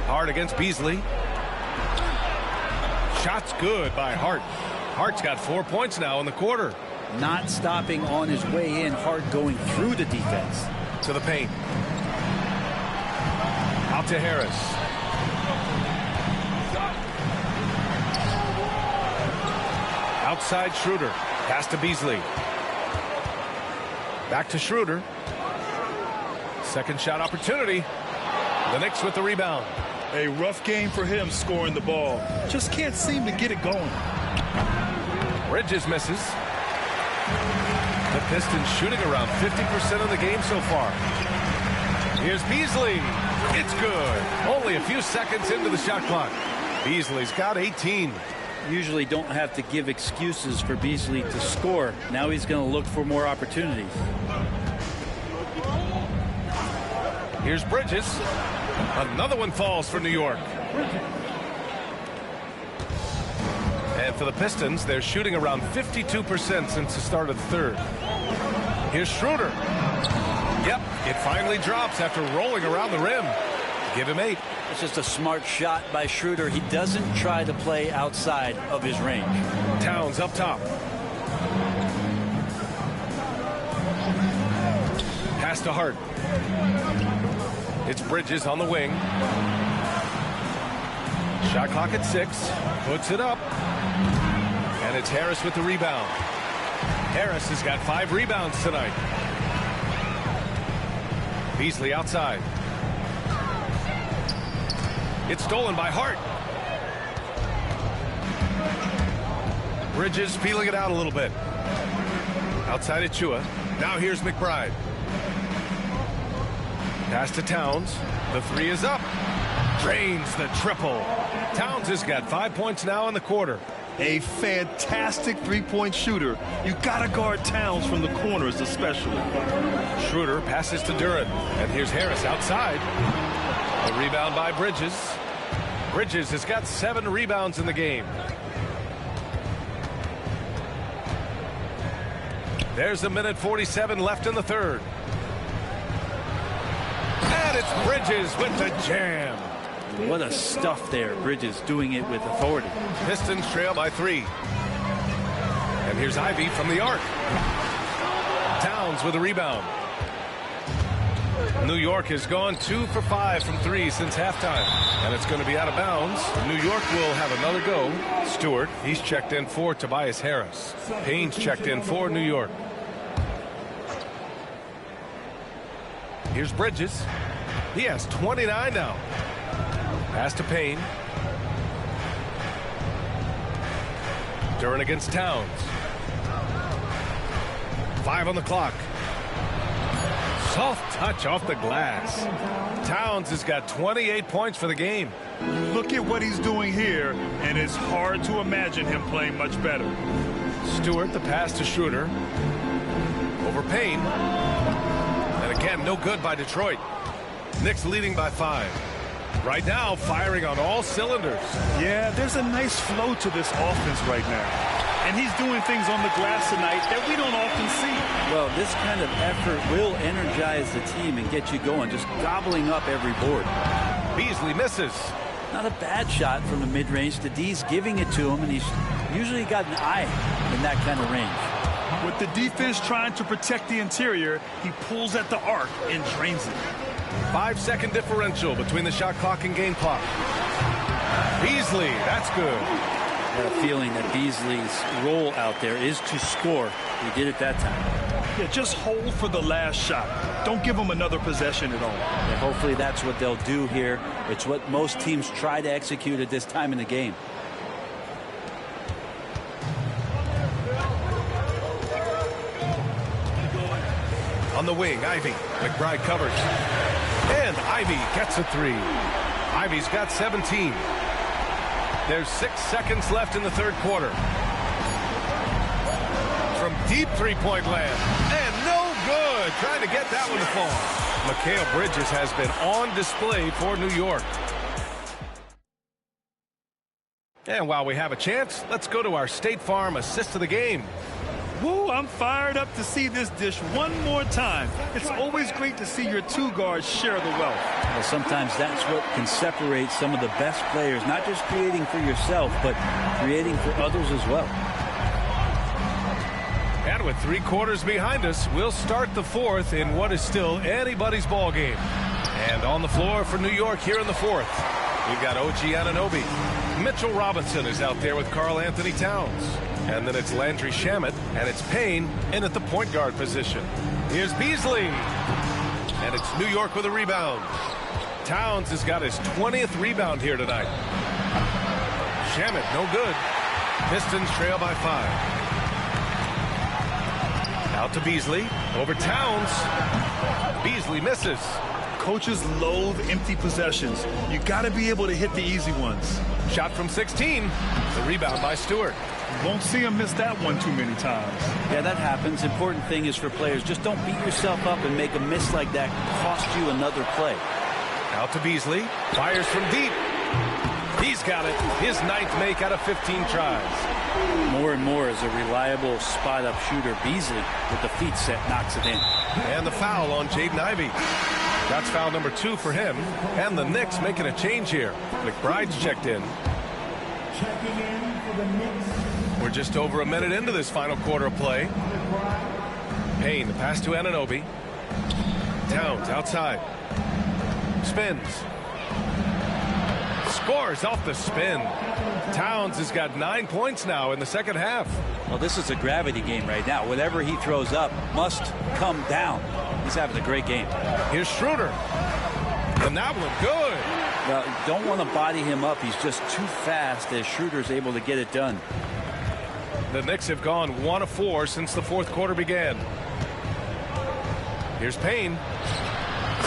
Hart against Beasley. Shot's good by Hart. Hart's got 4 points now in the quarter. Not stopping on his way in. Hart going through the defense. To the paint. Out to Harris. Outside Schroeder. Pass to Beasley. Back to Schroeder. Second shot opportunity. The Knicks with the rebound. A rough game for him scoring the ball. Just can't seem to get it going. Bridges misses. The Pistons shooting around 50% of the game so far. Here's Beasley. It's good. Only a few seconds into the shot clock. Beasley's got 18. Usually don't have to give excuses for Beasley to score. Now he's going to look for more opportunities. Here's Bridges. Another one falls for New York. And for the Pistons, they're shooting around 52% since the start of the third. Here's Schroeder. Yep, it finally drops after rolling around the rim. Give him 8. It's just a smart shot by Schroeder. He doesn't try to play outside of his range. Towns up top. Pass to Hart. It's Bridges on the wing. Shot clock at 6. Puts it up. And it's Harris with the rebound. Harris has got 5 rebounds tonight. Beasley outside. It's stolen by Hart. Bridges feeling it out a little bit. Outside Achua. Now here's McBride. Pass to Towns. The 3 is up. Drains the triple. Towns has got 5 points now in the quarter. A fantastic three-point shooter. You gotta guard Towns from the corners especially. Schroeder passes to Duren. And here's Harris outside. A rebound by Bridges. Bridges has got 7 rebounds in the game. There's a minute 47 left in the third. And it's Bridges with the jam. What a stuff there. Bridges doing it with authority. Pistons trail by 3. And here's Ivy from the arc. Towns with a rebound. New York has gone 2 for 5 from 3 since halftime. And it's going to be out of bounds. New York will have another go. Stewart, he's checked in for Tobias Harris. Payne's checked in for New York. Here's Bridges. He has 29 now. Pass to Payne. Duren against Towns. 5 on the clock. Soft touch off the glass. Towns has got 28 points for the game. Look at what he's doing here, and it's hard to imagine him playing much better. Stewart, the pass to Schroeder. Over Payne. And again, no good by Detroit. Knicks leading by 5. Right now, firing on all cylinders. Yeah, there's a nice flow to this offense right now. And he's doing things on the glass tonight that we don't often see. Well, this kind of effort will energize the team and get you going, just gobbling up every board. Beasley misses. Not a bad shot from the mid-range. The D's giving it to him, and he's usually got an eye in that kind of range. With the defense trying to protect the interior, he pulls at the arc and drains it. 5-second differential between the shot clock and game clock. Beasley, that's good. I got a feeling that Beasley's role out there is to score. He did it that time. Yeah, just hold for the last shot. Don't give him another possession at all. And hopefully that's what they'll do here. It's what most teams try to execute at this time in the game. On the wing, Ivy. McBride covers. And Ivy gets a 3. Ivy's got 17. There's 6 seconds left in the third quarter. From deep three-point land. And no good. Trying to get that one to fall. Mikal Bridges has been on display for New York. And while we have a chance, let's go to our State Farm assist of the game. Woo, I'm fired up to see this dish one more time. It's always great to see your 2 guards share the wealth. Well, sometimes that's what can separate some of the best players, not just creating for yourself, but creating for others as well. And with 3 quarters behind us, we'll start the fourth in what is still anybody's ball game. And on the floor for New York here in the fourth, we've got OG Anunoby. Mitchell Robinson is out there with Karl Anthony Towns. And then it's Landry Shamet, and it's Payne in at the point guard position. Here's Beasley. And it's New York with a rebound. Towns has got his 20th rebound here tonight. Shamet, no good. Pistons trail by 5. Out to Beasley. Over Towns. Beasley misses. Coaches loathe empty possessions. You got to be able to hit the easy ones. Shot from 16. The rebound by Stewart. Won't see him miss that one too many times. Yeah, that happens. Important thing is for players, just don't beat yourself up and make a miss like that cost you another play. Out to Beasley. Fires from deep. He's got it. His 9th make out of 15 tries. More and more as a reliable spot-up shooter, Beasley, with the feet set, knocks it in. And the foul on Jaden Ivey. That's foul number 2 for him. And the Knicks making a change here. McBride's checked in. Checking in for the Knicks. We're just over a minute into this final quarter of play. Payne, the pass to Anunoby. Towns outside. Spins. Scores off the spin. Towns has got 9 points now in the second half. Well, this is a gravity game right now. Whatever he throws up must come down. He's having a great game. Here's Schroeder. And that one good. Well, don't want to body him up. He's just too fast as Schroeder's able to get it done. The Knicks have gone 1 of 4 since the fourth quarter began. Here's Payne.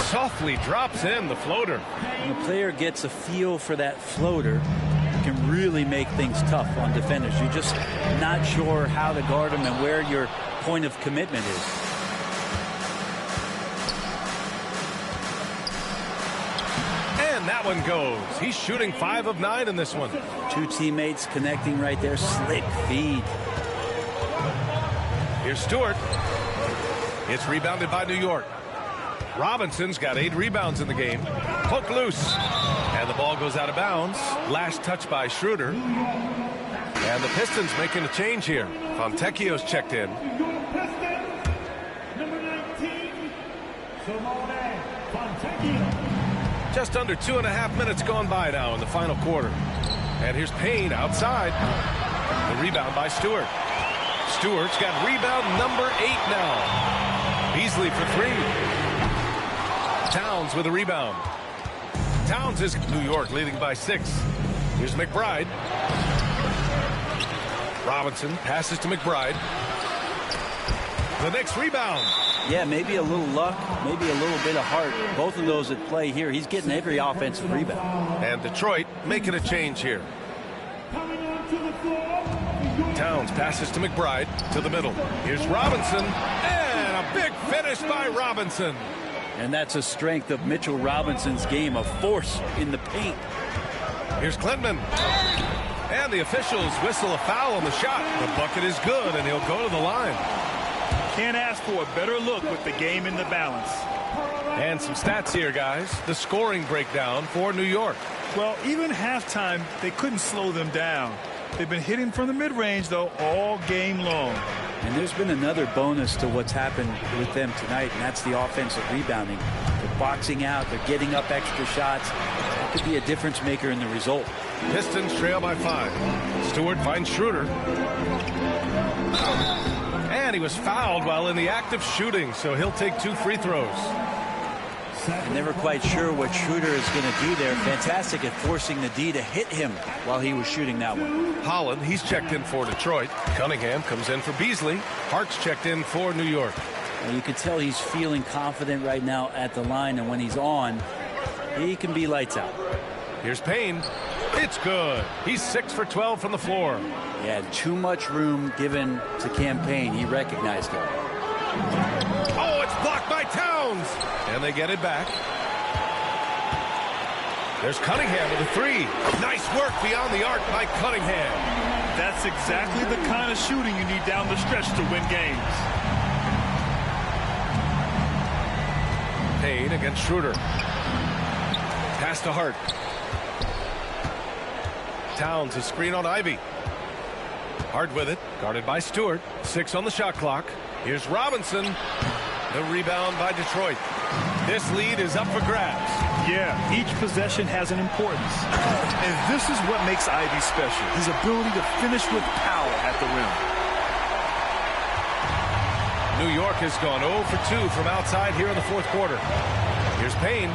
Softly drops in the floater. When the player gets a feel for that floater, it can really make things tough on defenders. You're just not sure how to guard them and where your point of commitment is. And that one goes. He's shooting 5 of 9 in this one. 2 teammates connecting right there. Slick feed. Here's Stewart. It's rebounded by New York. Robinson's got 8 rebounds in the game. Hook loose. And the ball goes out of bounds. Last touch by Schroeder. And the Pistons making a change here. Fontecchio's checked in. Number 19, Simone Fontecchio. Just under 2.5 minutes gone by now in the final quarter. And here's Payne outside. The rebound by Stewart. Stewart's got rebound number 8 now. Beasley for 3. Towns with a rebound. Towns is New York leading by 6. Here's McBride. Robinson passes to McBride. The Knicks rebound. Yeah, maybe a little luck, maybe a little bit of heart. Both of those at play here. He's getting every offensive rebound. And Detroit making a change here. Coming onto the floor. Towns passes to McBride to the middle. Here's Robinson. And a big finish by Robinson. And that's a strength of Mitchell Robinson's game, of force in the paint. Here's Klintman. And the officials whistle a foul on the shot. The bucket is good, and he'll go to the line. Can't ask for a better look with the game in the balance. And some stats here, guys. The scoring breakdown for New York. Well, even halftime, they couldn't slow them down. They've been hitting from the mid-range, though, all game long. And there's been another bonus to what's happened with them tonight, and that's the offensive rebounding. They're boxing out. They're getting up extra shots. That could be a difference maker in the result. Pistons trail by 5. Stewart finds Schroeder. And he was fouled while in the act of shooting, so he'll take 2 free throws. I'm never quite sure what Schroeder is going to do there. Fantastic at forcing the D to hit him while he was shooting that one. Holland, he's checked in for Detroit. Cunningham comes in for Beasley. Hart's checked in for New York. And you can tell he's feeling confident right now at the line, and when he's on, he can be lights out. Here's Payne. It's good. He's 6 for 12 from the floor. He had too much room given to Cam Payne. He recognized it. Oh, it's blocked by Towns. And they get it back. There's Cunningham with a 3. Nice work beyond the arc by Cunningham. That's exactly the kind of shooting you need down the stretch to win games. Payne against Schroeder. Pass to Hart. Towns, a screen on Ivy. Hart with it, guarded by Stewart. 6 on the shot clock. Here's Robinson. The rebound by Detroit. This lead is up for grabs. Yeah, each possession has an importance. And this is what makes Ivy special, his ability to finish with power at the rim. New York has gone 0 for 2 from outside here in the fourth quarter. Here's Payne.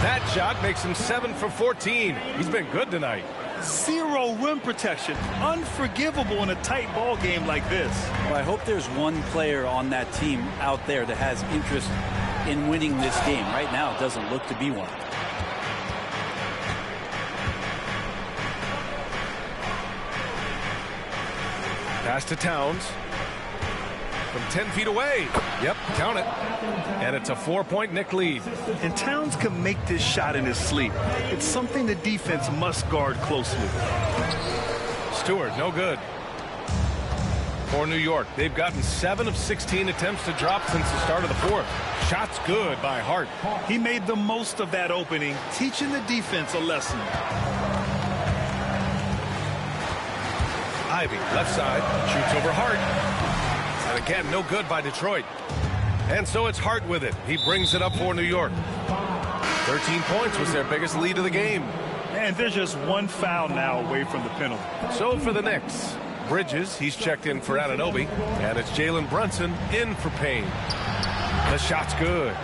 That shot makes him 7 for 14. He's been good tonight. Zero rim protection. Unforgivable in a tight ball game like this. Well, I hope there's one player on that team out there that has interest in winning this game. Right now, it doesn't look to be one. Pass to Towns. From 10 feet away. Yep, count it. And it's a 4-point Knick lead. And Towns can make this shot in his sleep. It's something the defense must guard closely. Stewart, no good. For New York, they've gotten 7 of 16 attempts to drop since the start of the fourth. Shots good by Hart. He made the most of that opening, teaching the defense a lesson. Ivy, left side, shoots over Hart. And again, no good by Detroit. And so it's Hart with it. He brings it up for New York. 13 points was their biggest lead of the game. And there's just one foul now away from the penalty. So for the Knicks, Bridges, he's checked in for Anunoby. And it's Jalen Brunson in for Payne. The shot's good.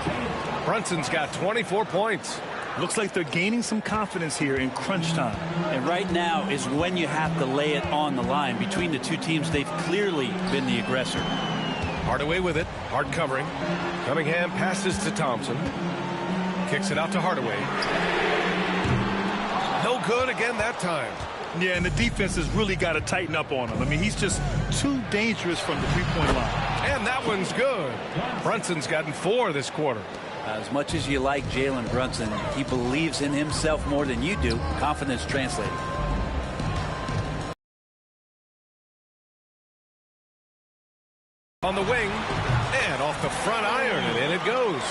Brunson's got 24 points. Looks like they're gaining some confidence here in crunch time. And right now is when you have to lay it on the line. Between the two teams, they've clearly been the aggressor. Hardaway with it. Hart covering. Cunningham passes to Thompson. Kicks it out to Hardaway. No good again that time. Yeah, and the defense has really got to tighten up on him. I mean, he's just too dangerous from the three-point line. And that one's good. Brunson's gotten 4 this quarter. As much as you like Jalen Brunson, he believes in himself more than you do. Confidence translated. On the wing, and off the front iron, and in it goes.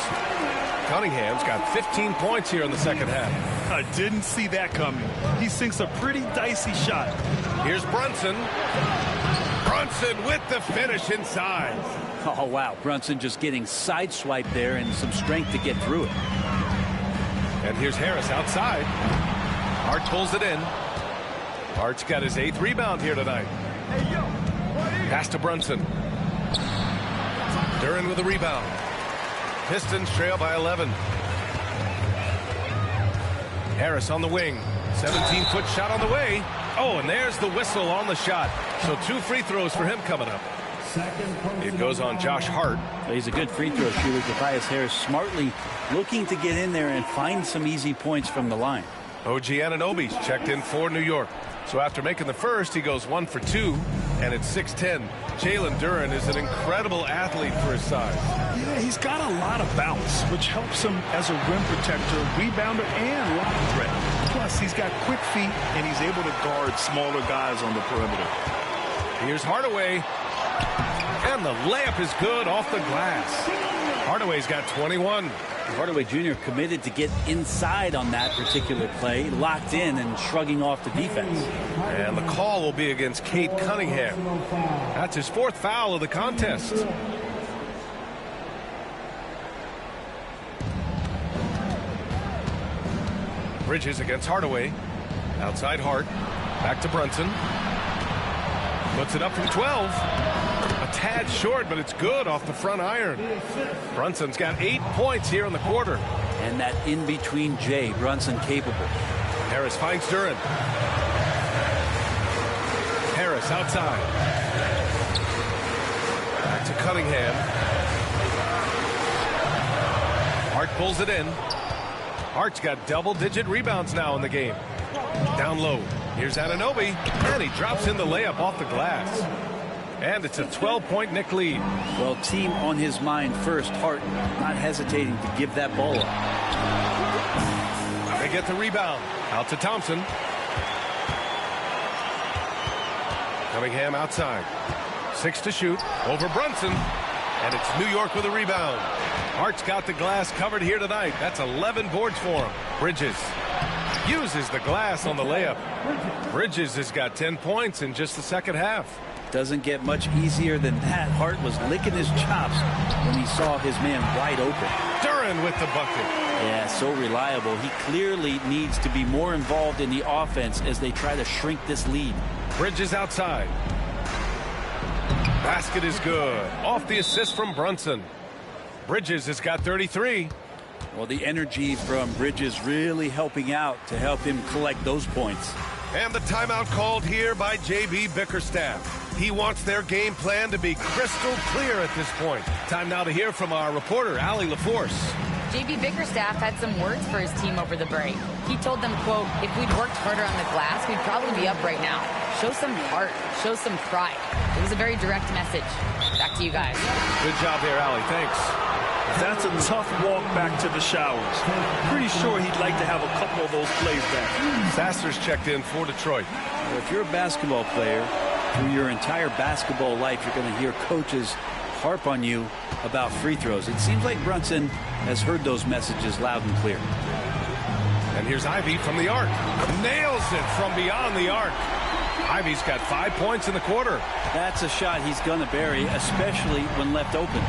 Cunningham's got 15 points here in the second half. I didn't see that coming. He sinks a pretty dicey shot. Here's Brunson. Brunson with the finish inside. Oh, wow. Brunson just getting sideswiped there and some strength to get through it. And here's Harris outside. Hart pulls it in. Hart's got his 8th rebound here tonight. Pass to Brunson. Duren with a rebound. Pistons trail by 11. Harris on the wing. 17-foot shot on the way. Oh, and there's the whistle on the shot. So 2 free throws for him coming up. It goes on Josh Hart. He's a good free throw shooter. Tobias Harris smartly looking to get in there and find some easy points from the line. OG Anunoby's checked in for New York. So after making the first, he goes 1 for 2, and it's 6-10. Jalen Duren is an incredible athlete for his size. Yeah, he's got a lot of bounce, which helps him as a rim protector, rebounder, and lob threat. Plus, he's got quick feet, and he's able to guard smaller guys on the perimeter. Here's Hardaway. And the layup is good off the glass. Hardaway's got 21. Hardaway Jr. committed to get inside on that particular play, locked in and shrugging off the defense. And the call will be against Cade Cunningham. That's his 4th foul of the contest. Bridges against Hardaway. Outside Hart. Back to Brunson. Puts it up from 12. A tad short, but it's good off the front iron. Brunson's got 8 points here in the quarter. And that in-between J, Brunson capable. Harris finds Duren. Harris outside. Back to Cunningham. Hart pulls it in. Hart's got double-digit rebounds now in the game. Down low. Here's Anunoby, and he drops in the layup off the glass. And it's a 12-point Knick lead. Well, team on his mind first. Hart not hesitating to give that ball up. They get the rebound. Out to Thompson. Cunningham outside. 6 to shoot. Over Brunson. And it's New York with a rebound. Hart's got the glass covered here tonight. That's 11 boards for him. Bridges uses the glass on the layup. Bridges has got 10 points in just the second half. Doesn't get much easier than that. Hart was licking his chops when he saw his man wide open. Duren with the bucket. Yeah, so reliable. He clearly needs to be more involved in the offense as they try to shrink this lead. Bridges outside. Basket is good. Off the assist from Brunson. Bridges has got 33. Well, the energy from Bridges really helping out to help him collect those points. And the timeout called here by J.B. Bickerstaff. He wants their game plan to be crystal clear at this point. Time now to hear from our reporter, Allie LaForce. J.B. Bickerstaff had some words for his team over the break. He told them, quote, if we'd worked harder on the glass, we'd probably be up right now. Show some heart. Show some pride. It was a very direct message. Back to you guys. Good job there, Allie. Thanks. That's a tough walk back to the showers. Pretty sure he'd like to have a couple of those plays back. Sasser's checked in for Detroit. Well, if you're a basketball player, through your entire basketball life, you're going to hear coaches harp on you about free throws. It seems like Brunson has heard those messages loud and clear. And here's Ivey from the arc. Nails it from beyond the arc. Ivey's got 5 points in the quarter. That's a shot he's going to bury, especially when left open.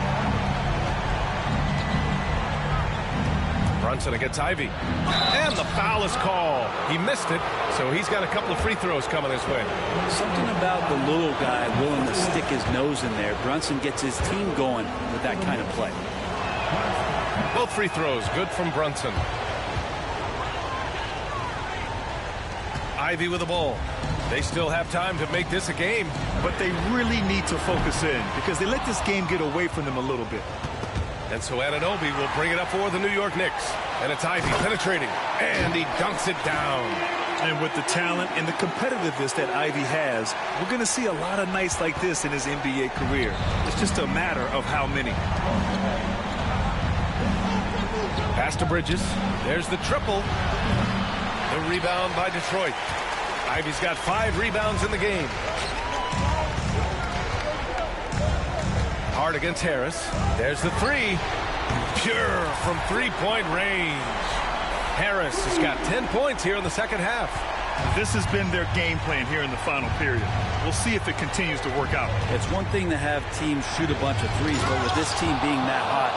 Brunson against Ivey. And the foul is called. He missed it, so he's got a couple of free throws coming his way. Something about the little guy willing to stick his nose in there. Brunson gets his team going with that kind of play. Both free throws good from Brunson. Ivey with the ball. They still have time to make this a game. But they really need to focus in because they let this game get away from them a little bit. And so Anunoby will bring it up for the New York Knicks. And it's Ivey penetrating. And he dunks it down. And with the talent and the competitiveness that Ivey has, we're going to see a lot of nights like this in his NBA career. It's just a matter of how many. Pass to Bridges. There's the triple. The rebound by Detroit. Ivey's got 5 rebounds in the game. Hard against Harris. There's the 3. Pure from three-point range. Harris has got 10 points here in the second half. This has been their game plan here in the final period. We'll see if it continues to work out. It's one thing to have teams shoot a bunch of threes, but with this team being that hot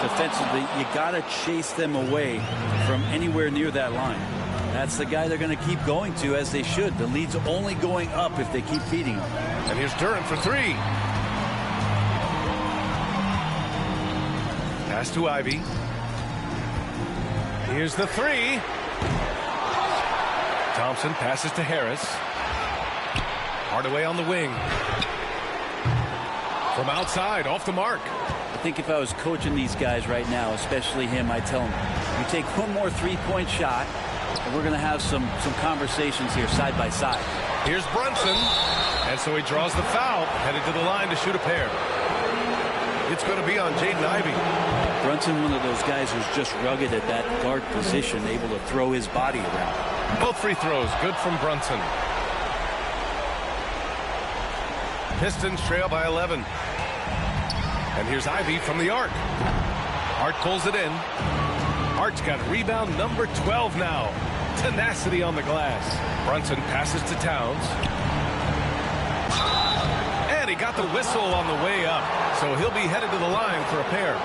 defensively, you got to chase them away from anywhere near that line. That's the guy they're going to keep going to, as they should. The lead's only going up if they keep feeding him. And here's Durant for 3. Pass to Ivey. Here's the 3. Thompson passes to Harris. Hardaway on the wing. From outside, off the mark. I think if I was coaching these guys right now, especially him, I'd tell him, you take one more three-point shot, and we're going to have some conversations here side by side. Here's Brunson. And so he draws the foul, headed to the line to shoot a pair. It's going to be on Jaden Ivey. Brunson, one of those guys who's just rugged at that guard position, able to throw his body around. Both free throws good from Brunson. Pistons trail by 11. And here's Ivey from the arc. Hart pulls it in. Hart's got rebound number 12 now. Tenacity on the glass. Brunson passes to Towns. And he got the whistle on the way up. So he'll be headed to the line for a pair.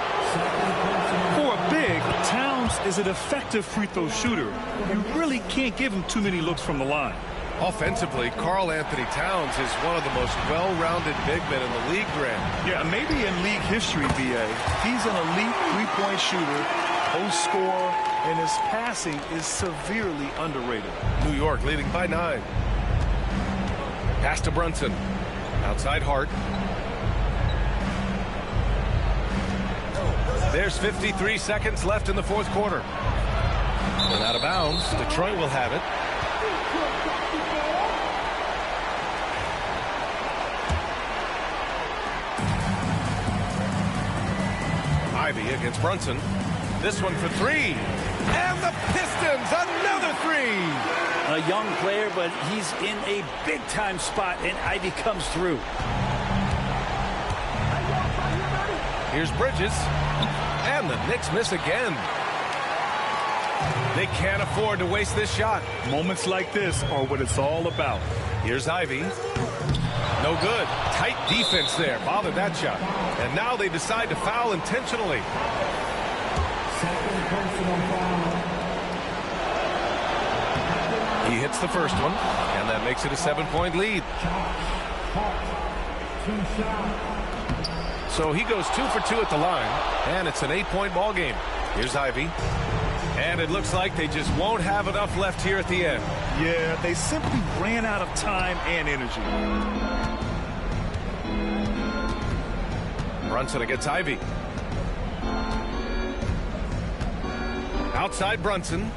For a big, Towns is an effective free throw shooter. You really can't give him too many looks from the line. Offensively, Karl Anthony Towns is one of the most well-rounded big men in the league, Grant. Yeah, maybe in league history, B.A. He's an elite three-point shooter, post scorer, and his passing is severely underrated. New York leading by 9. Pass to Brunson. Outside Hart. There's 53 seconds left in the fourth quarter. And out of bounds, Detroit will have it. Ivey against Brunson. This one for 3. And the Pistons, another 3. A young player, but he's in a big-time spot, and Ivey comes through. Here's Bridges. And the Knicks miss again. They can't afford to waste this shot. Moments like this are what it's all about. Here's Ivey. No good. Tight defense there. Bothered that shot. And now they decide to foul intentionally. Second personal foul. He hits the first one, and that makes it a 7-point lead. Two shots. So he goes 2 for 2 at the line, and it's an 8-point ball game. Here's Ivy. And it looks like they just won't have enough left here at the end. Yeah, they simply ran out of time and energy. Brunson against Ivy. Outside Brunson.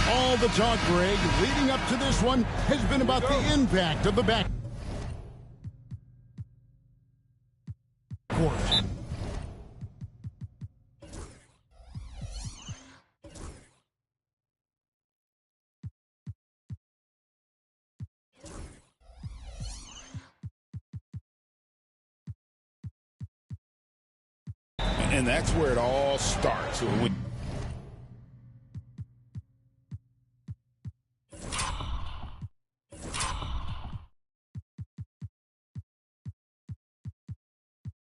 All the talk, Greg, leading up to this one has been about the impact of the back court. And that's where it all starts.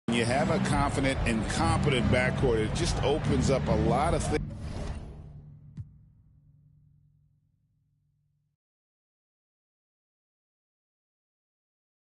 You have a confident and competent backcourt. It just opens up a lot of things.